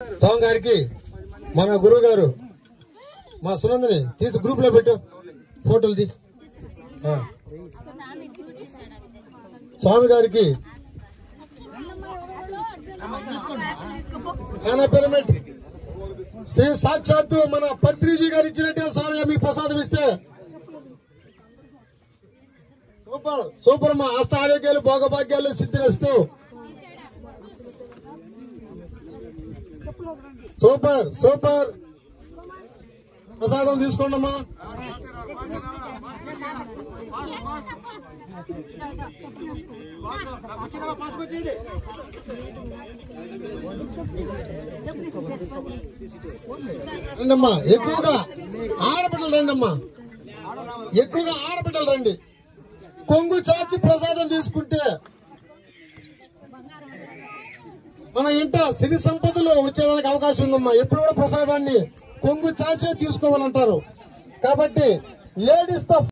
స్వామి గారికి మన గురువు గారు మా సునందని తీసి గ్రూప్ లో పెట్టు ఫోటోలు తీ. స్వామి గారికి పిరమిడ్ శ్రీ సాక్షాత్తు మన పత్రిజీ గారు ఇచ్చినట్టే స్వామి మీకు ప్రసాదం ఇస్తే సూపర్ సూపర్ మా అష్ట ఆరోగ్యాలు భోగభాగ్యాలు సిద్ధిస్తూ సూపర్ సూపర్ ప్రసాదం తీసుకోండమ్మా. రండమ్మా ఎక్కువగా ఆడపిల్లలు రండి అమ్మా, ఎక్కువగా ఆడపిల్లలు రండి. కొంగు చాచి ప్రసాదం తీసుకుంటే మన ఇంట సిరి సంపదలు వచ్చేదానికి అవకాశం ఉందమ్మా. ఎప్పుడు కూడా ప్రసాదాన్ని కొంగు చాచే తీసుకోవాలంటారు. కాబట్టి లేడీస్ తో